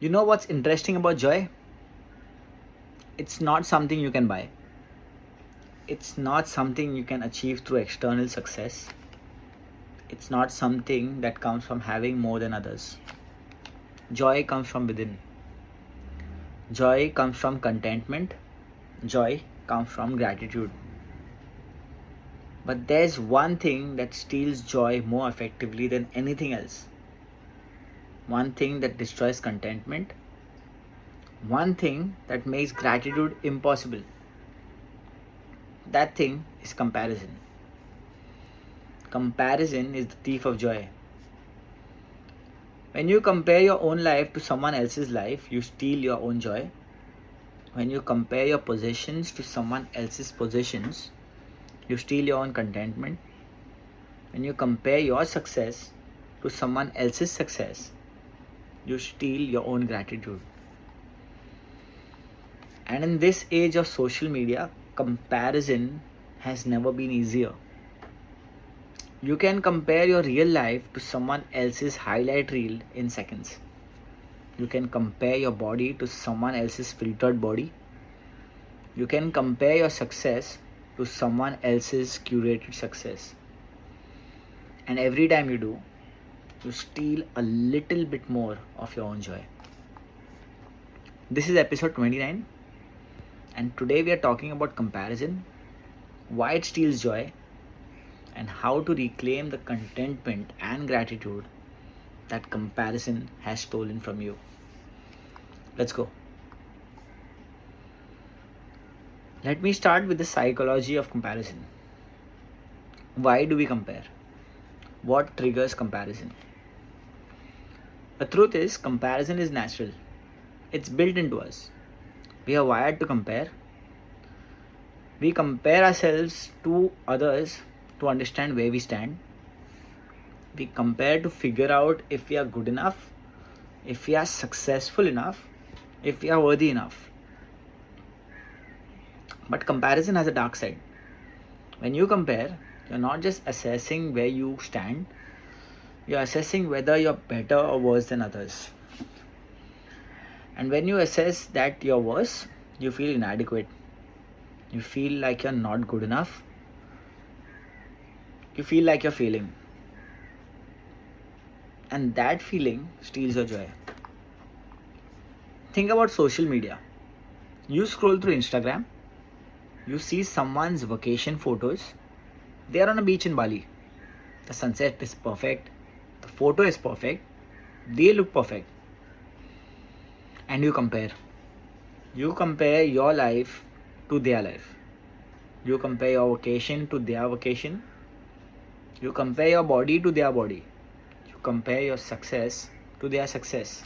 You know what's interesting about joy? It's not something you can buy. It's not something you can achieve through external success. It's not something that comes from having more than others. Joy comes from within. Joy comes from contentment. Joy comes from gratitude. But there's one thing that steals joy more effectively than anything else. One thing that destroys contentment. One thing that makes gratitude impossible. That thing is comparison. Comparison is the thief of joy. When you compare your own life to someone else's life, you steal your own joy. When you compare your possessions to someone else's possessions, you steal your own contentment. When you compare your success to someone else's success, you steal your own gratitude. And in this age of social media, comparison has never been easier. You can compare your real life to someone else's highlight reel in seconds. You can compare your body to someone else's filtered body. You can compare your success to someone else's curated success. And every time you do, you steal a little bit more of your own joy. This is episode 29, and today we are talking about comparison, why it steals joy, and how to reclaim the contentment and gratitude that comparison has stolen from you. Let's go. Let me start with the psychology of comparison. Why do we compare? What triggers comparison? The truth is, comparison is natural. It's built into us. We are wired to compare. We compare ourselves to others to understand where we stand. We compare to figure out if we are good enough, if we are successful enough, if we are worthy enough. But comparison has a dark side. When you compare, you're not just assessing where you stand, you're assessing whether you're better or worse than others. And when you assess that you're worse, you feel inadequate. You feel like you're not good enough. You feel like you're failing. And that feeling steals your joy. Think about social media. You scroll through Instagram. You see someone's vacation photos. They are on a beach in Bali. The sunset is perfect. The photo is perfect. They look perfect. And you compare. You compare your life to their life. You compare your vacation to their vacation. You compare your body to their body. You compare your success to their success.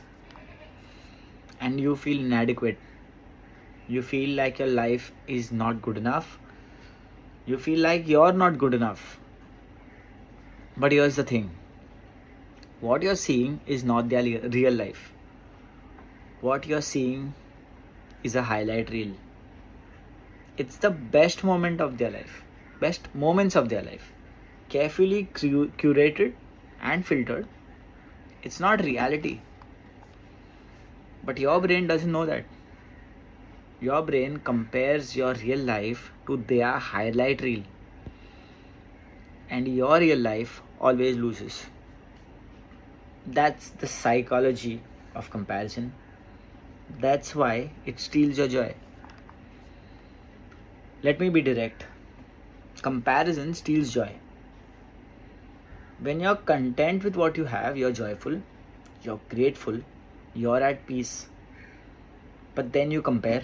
And you feel inadequate. You feel like your life is not good enough. You feel like you're not good enough. But here's the thing. What you're seeing is not their real life. What you're seeing is a highlight reel. It's the best moment of their life. Best moments of their life. Carefully curated and filtered. It's not reality. But your brain doesn't know that. Your brain compares your real life to their highlight reel. And your real life always loses. That's the psychology of comparison. That's why it steals your joy. Let me be direct. Comparison steals joy. When you're content with what you have, you're joyful, you're grateful, you're at peace. But then you compare.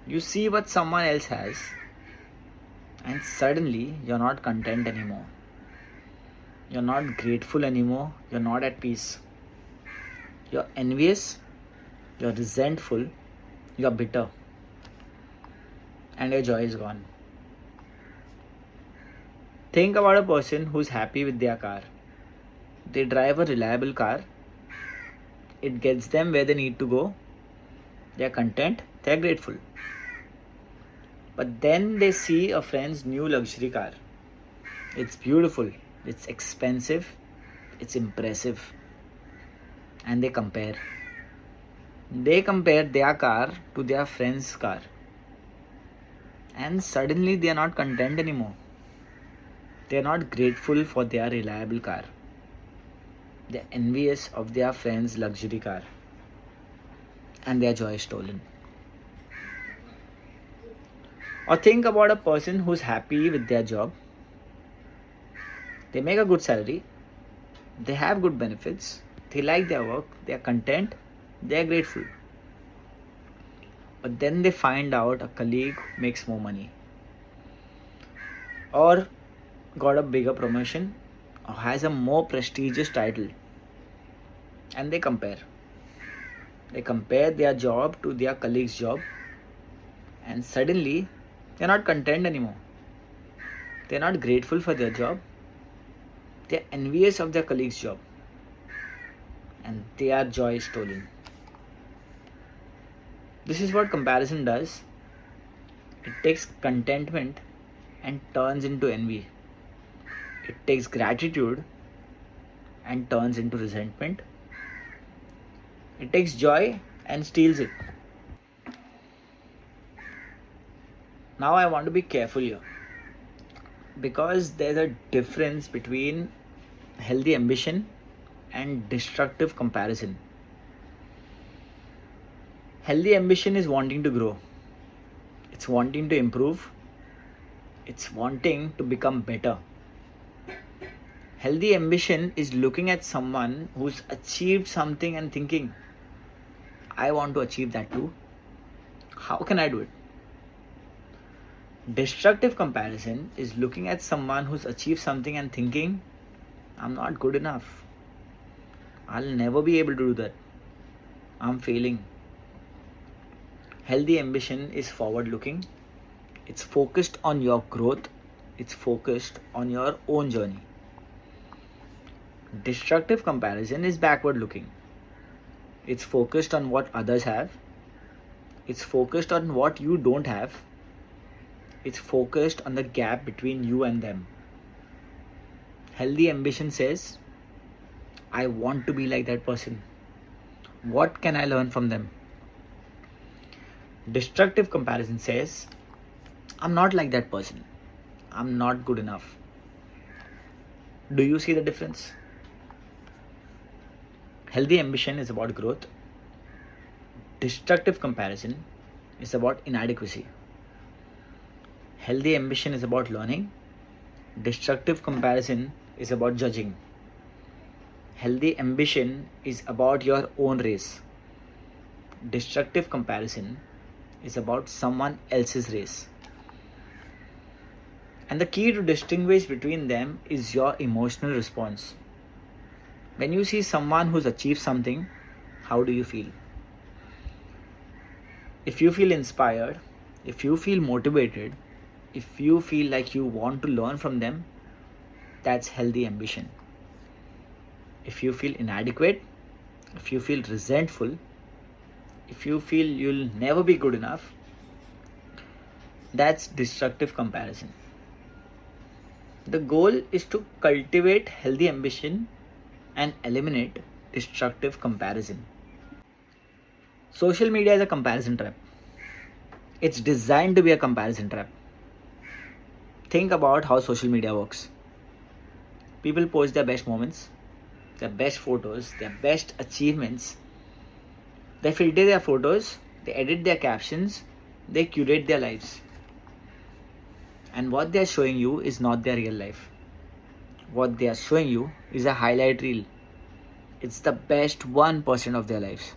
You see what someone else has, and suddenly you're not content anymore. You're not grateful anymore. You're not at peace. You're envious. You're resentful. You're bitter. And your joy is gone. Think about a person who's happy with their car. They drive a reliable car. It gets them where they need to go. They're content. They're grateful. But then they see a friend's new luxury car. It's beautiful. It's expensive. It's impressive. And they compare. They compare their car to their friend's car, and suddenly they are not content anymore. They are not grateful for their reliable car. They are envious of their friend's luxury car, and their joy is stolen. Or think about a person who's happy with their job. They make a good salary, they have good benefits, they like their work, they are content, they are grateful. But then they find out a colleague makes more money, or got a bigger promotion, or has a more prestigious title, and they compare. They compare their job to their colleague's job, and suddenly they're not content anymore. They're not grateful for their job. They're envious of their colleague's job, and their joy is stolen. This is what comparison does. It takes contentment and turns into envy. It takes gratitude and turns into resentment. It takes joy and steals it. Now I want to be careful here, because there's a difference between healthy ambition and destructive comparison. Healthy ambition is wanting to grow. It's wanting to improve. It's wanting to become better. Healthy ambition is looking at someone who's achieved something and thinking, I want to achieve that too. How can I do it? Destructive comparison is looking at someone who's achieved something and thinking, I'm not good enough. I'll never be able to do that. I'm failing. Healthy ambition is forward looking. It's focused on your growth. It's focused on your own journey. Destructive comparison is backward looking. It's focused on what others have. It's focused on what you don't have. It's focused on the gap between you and them. Healthy ambition says, I want to be like that person. What can I learn from them? Destructive comparison says, I'm not like that person. I'm not good enough. Do you see the difference? Healthy ambition is about growth. Destructive comparison is about inadequacy. Healthy ambition is about learning. Destructive comparison is about judging. Healthy ambition is about your own race. Destructive comparison is about someone else's race. And the key to distinguish between them is your emotional response. When you see someone who's achieved something, how do you feel? If you feel inspired, if you feel motivated, if you feel like you want to learn from them, that's healthy ambition. If you feel inadequate, if you feel resentful, if you feel you'll never be good enough, that's destructive comparison. The goal is to cultivate healthy ambition and eliminate destructive comparison. Social media is a comparison trap. It's designed to be a comparison trap. Think about how social media works. People post their best moments, their best photos, their best achievements. They filter their photos, they edit their captions, they curate their lives. And what they are showing you is not their real life. What they are showing you is a highlight reel. It's the best 1% of their lives.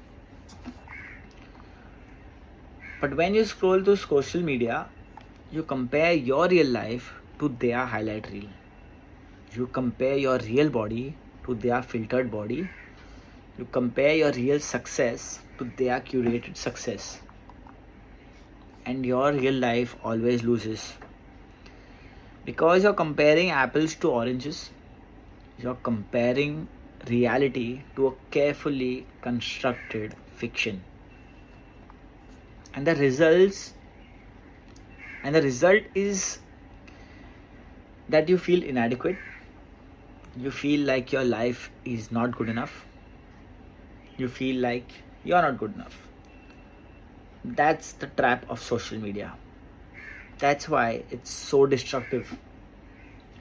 But when you scroll through social media, you compare your real life to their highlight reel. You compare your real body to their filtered body. You compare your real success to their curated success. And your real life always loses. Because you're comparing apples to oranges, you're comparing reality to a carefully constructed fiction. And the result is that you feel inadequate. You feel like your life is not good enough. You feel like you're not good enough. That's the trap of social media. That's why it's so destructive.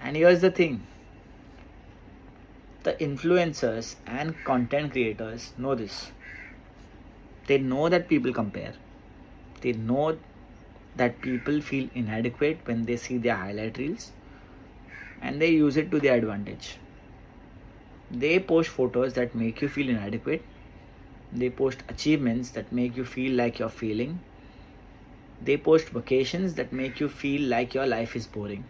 And here's the thing, the influencers and content creators know this. They know that people compare. They know that people feel inadequate when they see their highlight reels, and they use it to their advantage. They post photos that make you feel inadequate. They post achievements that make you feel like you're failing. They post vacations that make you feel like your life is boring.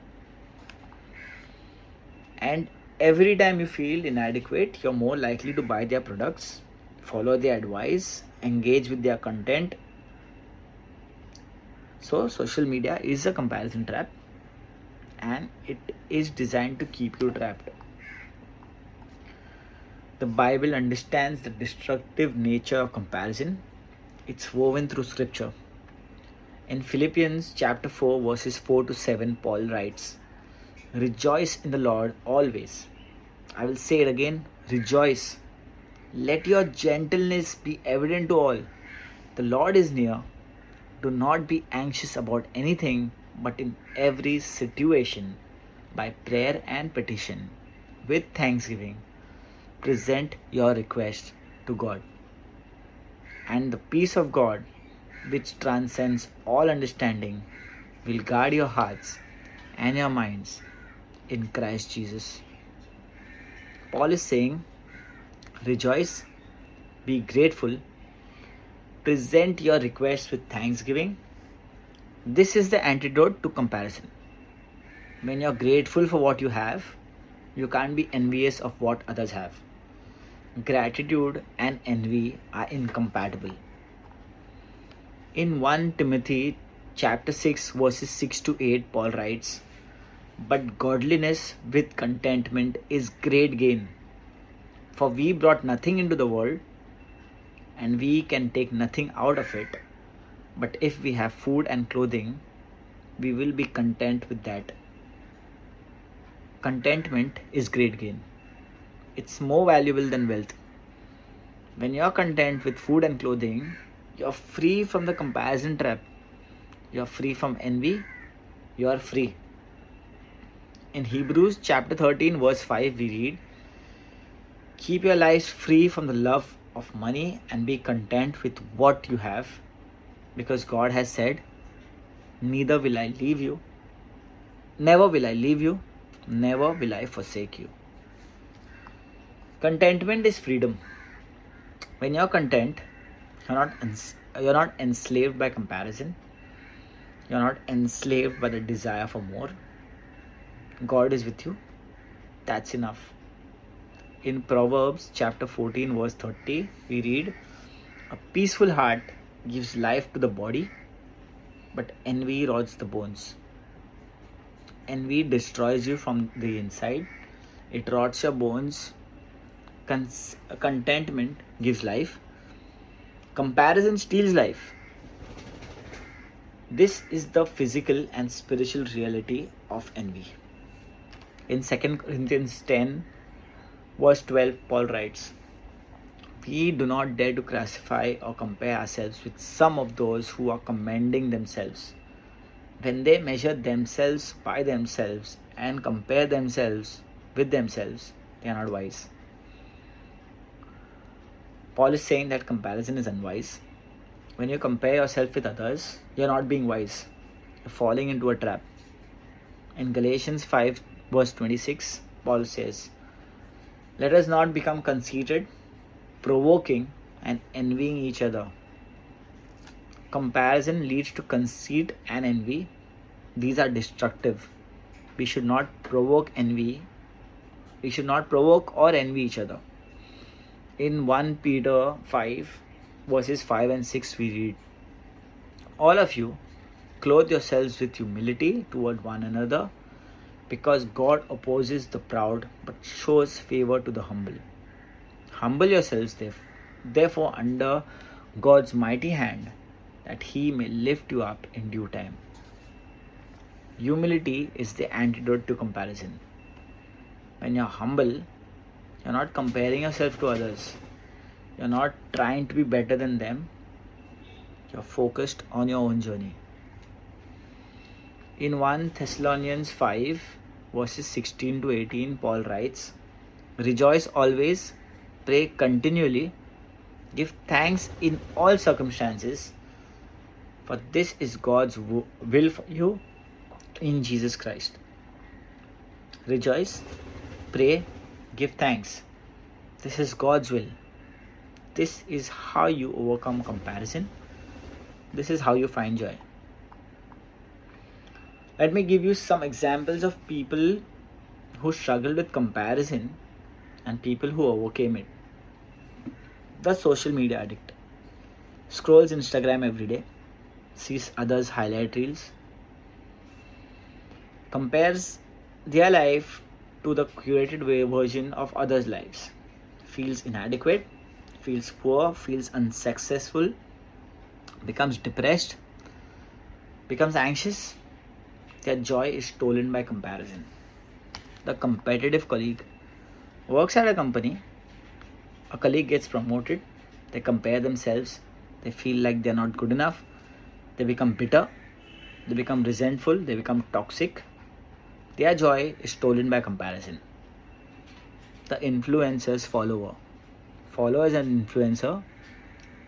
And every time you feel inadequate, you're more likely to buy their products, follow their advice, engage with their content. So, social media is a comparison trap, and it is designed to keep you trapped. The Bible understands the destructive nature of comparison. It's woven through scripture. In Philippians chapter 4 verses 4 to 7, Paul writes, "Rejoice in the Lord always." I will say it again, rejoice. Let your gentleness be evident to all. The Lord is near. Do not be anxious about anything, but in every situation, by prayer and petition, with thanksgiving, present your request to God. And the peace of God, which transcends all understanding, will guard your hearts and your minds in Christ Jesus. Paul is saying, rejoice, be grateful, present your requests with thanksgiving. This is the antidote to comparison. When you're grateful for what you have, you can't be envious of what others have. Gratitude and envy are incompatible. In 1 Timothy chapter 6 verses 6 to 8, Paul writes, "But godliness with contentment is great gain. For we brought nothing into the world, and we can take nothing out of it. But if we have food and clothing, we will be content with that." Contentment is great gain. It's more valuable than wealth. When you're content with food and clothing, you're free from the comparison trap. You're free from envy. You're free. In Hebrews chapter 13 verse 5 we read, "Keep your lives free from the love of money and be content with what you have, because God has said, neither will I leave you, never will I leave you, never will I forsake you." Contentment is freedom. When you're content, you're not enslaved by comparison. You're not enslaved by the desire for more. God is with you. That's enough. In Proverbs chapter 14 verse 30, we read, "A peaceful heart gives life to the body, but envy rots the bones." Envy destroys you from the inside. It rots your bones. Contentment gives life. Comparison steals life. This is the physical and spiritual reality of envy. In 2 Corinthians 10 verse 12, Paul writes, "We do not dare to classify or compare ourselves with some of those who are commending themselves. When they measure themselves by themselves and compare themselves with themselves, they are not wise." Paul is saying that comparison is unwise. When you compare yourself with others, you're not being wise. You're falling into a trap. In Galatians 5 verse 26, Paul says, "Let us not become conceited, provoking and envying each other." Comparison leads to conceit and envy. These are destructive. We should not provoke envy. We should not provoke or envy each other. In 1 Peter 5 verses 5 and 6 we read, "All of you clothe yourselves with humility toward one another, because God opposes the proud but shows favor to the humble. Humble yourselves therefore under God's mighty hand, that He may lift you up in due time." Humility is the antidote to comparison. When you're humble, you're not comparing yourself to others. You're not trying to be better than them. You're focused on your own journey. In 1 Thessalonians 5 verses 16 to 18, Paul writes, "Rejoice always, pray continually, give thanks in all circumstances, for this is God's will for you in Jesus Christ." Rejoice, pray, give thanks. This is God's will. This is how you overcome comparison. This is how you find joy. Let me give you some examples of people who struggled with comparison and people who overcame it. The social media addict scrolls Instagram every day, sees others' highlight reels, compares their life to the curated version of others' lives, feels inadequate, feels poor, feels unsuccessful, becomes depressed, becomes anxious. Their joy is stolen by comparison. The competitive colleague works at a company. A colleague gets promoted. They compare themselves. They feel like they're not good enough. They become bitter. They become resentful. They become toxic. Their joy is stolen by comparison. The influencer's follows an influencer,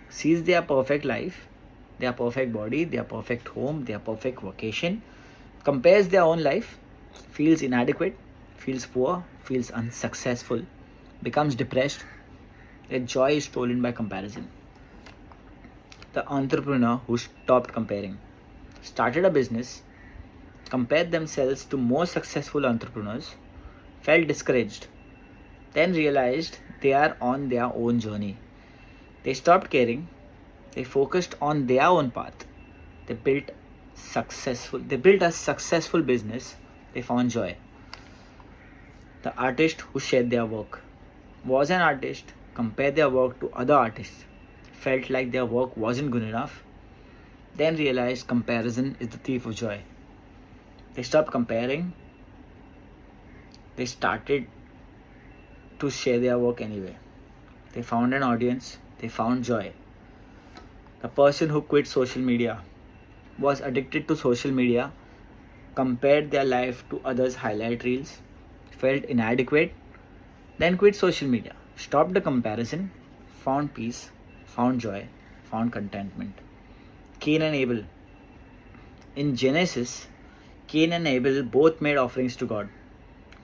sees their perfect life, their perfect body, their perfect home, their perfect vacation, compares their own life, feels inadequate, feels poor, feels unsuccessful, becomes depressed. Their joy is stolen by comparison. The entrepreneur who stopped comparing, started a business, compared themselves to more successful entrepreneurs, felt discouraged, then realized they are on their own journey. They stopped caring, they focused on their own path. They built a successful business. They found joy. The artist who shared their work was an artist, compared their work to other artists, felt like their work wasn't good enough, then realized comparison is the thief of joy. They stopped comparing. They started to share their work anyway. They found an audience. They found joy. The person who quit social media was addicted to social media, compared their life to others' highlight reels, felt inadequate, then quit social media, stopped the comparison, found peace, found joy, found contentment. Cain and Abel. In Genesis, Cain and Abel both made offerings to God.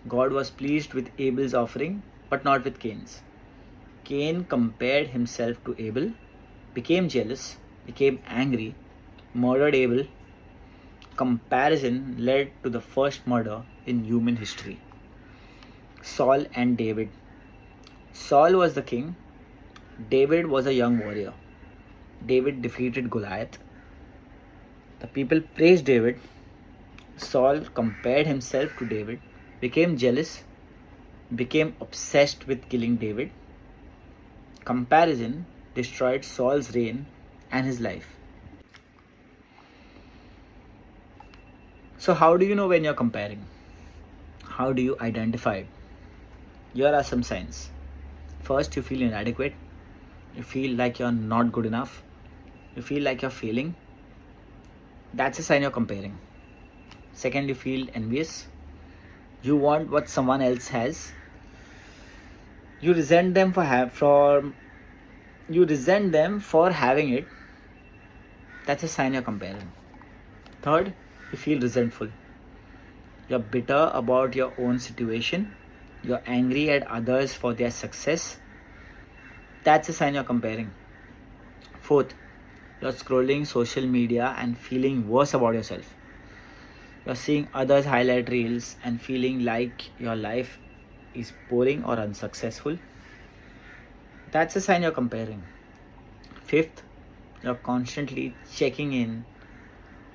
God was pleased with Abel's offering, but not with Cain's. Cain compared himself to Abel, became jealous, became angry, murdered Abel. Comparison led to the first murder in human history. Saul and David. Saul was the king. David was a young warrior. David defeated Goliath. The people praised David. Saul compared himself to David, became jealous, became obsessed with killing David. Comparison destroyed Saul's reign and his life. So how do you know when you're comparing? How do you identify it? Here are some signs. First, you feel inadequate. You feel like you're not good enough. You feel like you're failing. That's a sign you're comparing. Second, you feel envious. You want what someone else has. You resent them for having it. That's a sign you're comparing. Third, you feel resentful. You're bitter about your own situation. You're angry at others for their success. That's a sign you're comparing. Fourth, you're scrolling social media and feeling worse about yourself. You're seeing others' highlight reels and feeling like your life is boring or unsuccessful. That's a sign you're comparing. Fifth, you're constantly checking in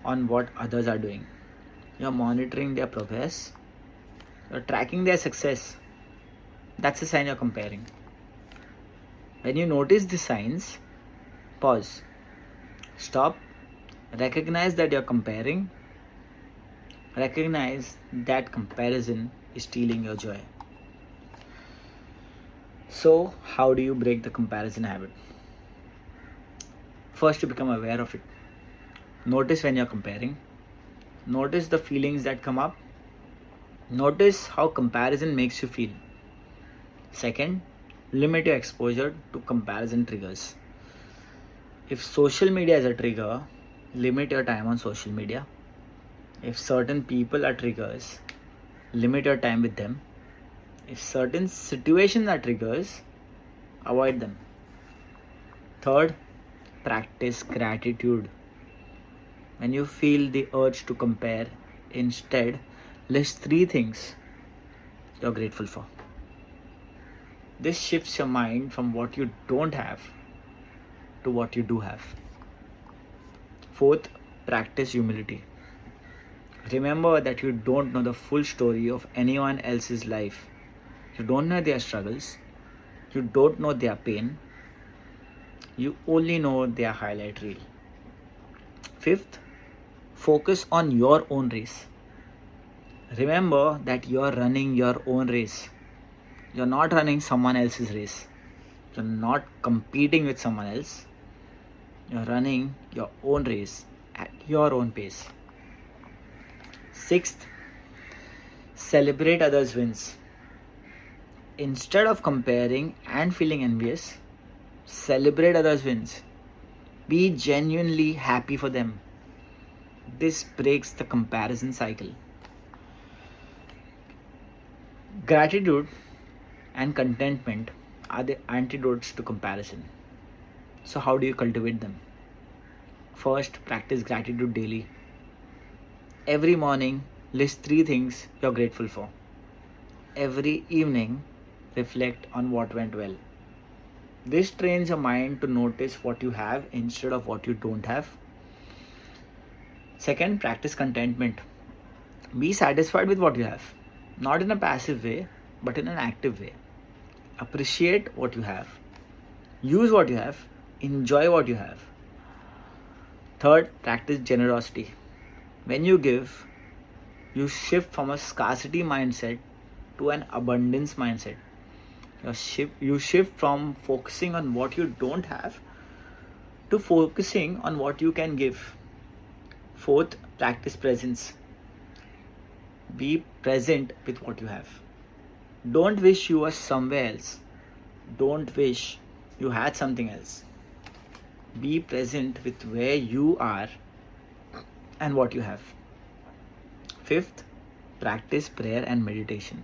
on what others are doing. You're monitoring their progress. You're tracking their success. That's a sign you're comparing. When you notice the signs, pause. Stop. Recognize that you're comparing. Recognize that comparison is stealing your joy. So, how do you break the comparison habit? First, to become aware of it. Notice when you're comparing. Notice the feelings that come up. Notice how comparison makes you feel. Second, limit your exposure to comparison triggers. If social media is a trigger, limit your time on social media. If certain people are triggers, limit your time with them. If certain situations are triggers, avoid them. Third, practice gratitude. When you feel the urge to compare, instead list 3 things you're grateful for. This shifts your mind from what you don't have to what you do have. Fourth, practice humility. Remember that you don't know the full story of anyone else's life. You don't know their struggles. You don't know their pain. You only know their highlight reel. Fifth, focus on your own race. Remember that you're running your own race. You're not running someone else's race. You're not competing with someone else. You're running your own race at your own pace. Sixth, celebrate others' wins. Instead of comparing and feeling envious, celebrate others' wins. Be genuinely happy for them. This breaks the comparison cycle. Gratitude and contentment are the antidotes to comparison. So how do you cultivate them? First, practice gratitude daily. Every morning, list 3 things you're grateful for. Every evening, reflect on what went well. This trains your mind to notice what you have instead of what you don't have. Second, practice contentment. Be satisfied with what you have, not in a passive way, but in an active way. Appreciate what you have. Use what you have. Enjoy what you have. Third, practice generosity. When you give, you shift from a scarcity mindset to an abundance mindset. You shift from focusing on what you don't have to focusing on what you can give. Fourth, practice presence. Be present with what you have. Don't wish you were somewhere else. Don't wish you had something else. Be present with where you are and what you have. Fifth, practice prayer and meditation.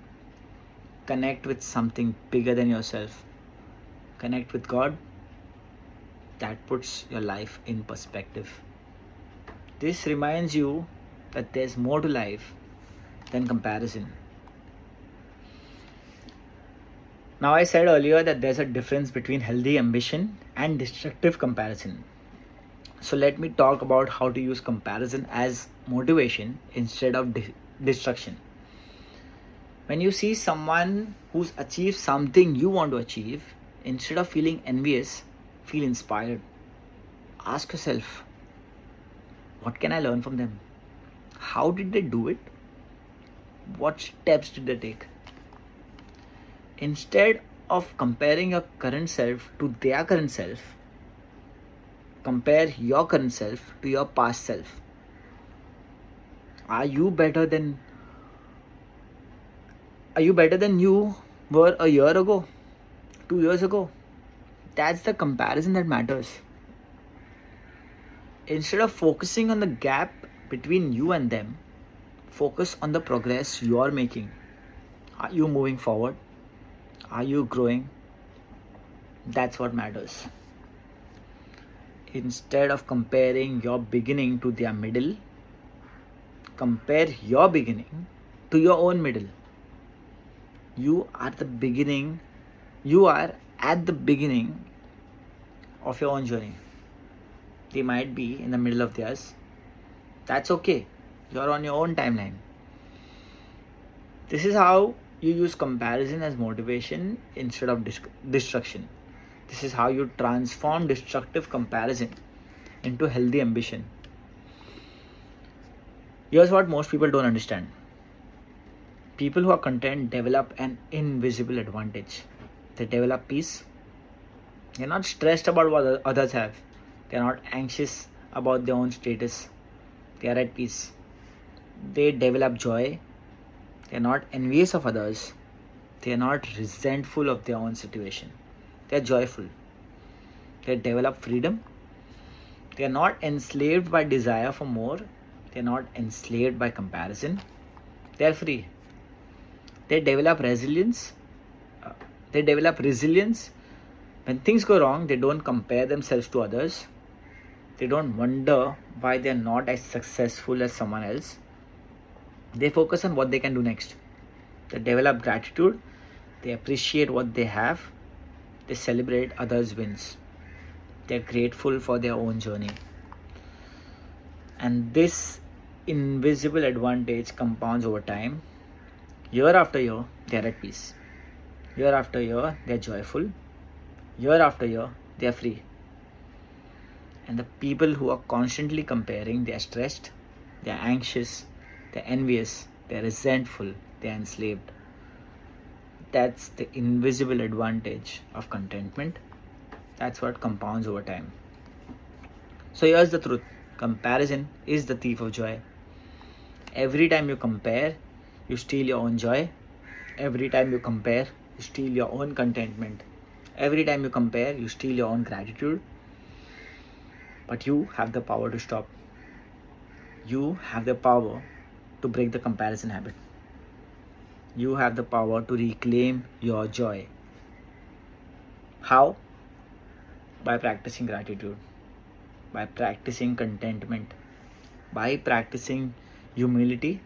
Connect with something bigger than yourself. Connect with God. That puts your life in perspective. This reminds you that there's more to life than comparison. Now, I said earlier that there's a difference between healthy ambition and destructive comparison. So let me talk about how to use comparison as motivation instead of destruction. When you see someone who's achieved something you want to achieve, instead of feeling envious, feel inspired. Ask yourself, what can I learn from them? How did they do it? What steps did they take? Instead of comparing your current self to their current self, compare your current self to your past self. Are you better than you were a year ago, 2 years ago? That's the comparison that matters. Instead of focusing on the gap between you and them, focus on the progress you are making. Are you moving forward? Are you growing? That's what matters. Instead of comparing your beginning to their middle, compare your beginning to your own middle. You are at the beginning of your own journey. They might be in the middle of theirs. That's okay. You're on your own timeline. This is how you use comparison as motivation instead of destruction. This is how you transform destructive comparison into healthy ambition. Here's what most people don't understand. People who are content develop an invisible advantage. They develop peace. They're not stressed about what others have. They are not anxious about their own status. They are at peace. They develop joy. They are not envious of others. They are not resentful of their own situation. They are joyful. They develop freedom. They are not enslaved by desire for more. They are not enslaved by comparison. They are free. They develop resilience. When things go wrong, they don't compare themselves to others. They don't wonder why they're not as successful as someone else. They focus on what they can do next. They develop gratitude. They appreciate what they have. They celebrate others' wins. They're grateful for their own journey. And this invisible advantage compounds over time. Year after year, they're at peace. Year after year, they're joyful. Year after year, they're free. And the people who are constantly comparing, they're stressed, they're anxious, they're envious, they're resentful, they're enslaved. That's the invisible advantage of contentment. That's what compounds over time. So here's the truth. Comparison is the thief of joy. Every time you compare, you steal your own joy. Every time you compare, you steal your own contentment. Every time you compare, you steal your own gratitude. But you have the power to stop. You have the power to break the comparison habit. You have the power to reclaim your joy. How? By practicing gratitude, by practicing contentment, by practicing humility,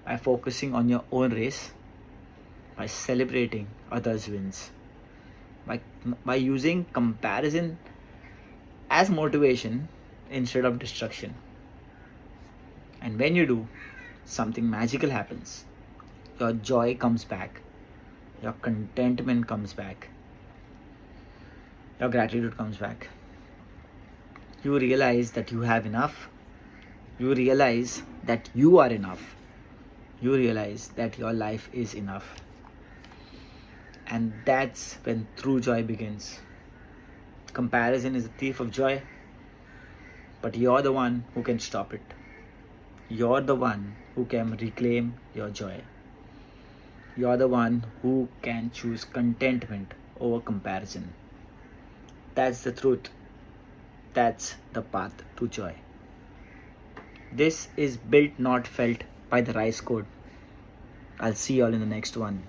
by focusing on your own race, by celebrating others' wins, by using comparison as motivation instead of destruction. And when you do, something magical happens. Your joy comes back, your contentment comes back, your gratitude comes back. You realize that you have enough. You realize that you are enough. You realize that your life is enough. And that's when true joy begins. Comparison is a thief of joy, but you're the one who can stop it. You're the one who can reclaim your joy. You're the one who can choose contentment over comparison. That's the truth. That's the path to joy. This is built, not felt by the Rice Code. I'll see you all in the next one.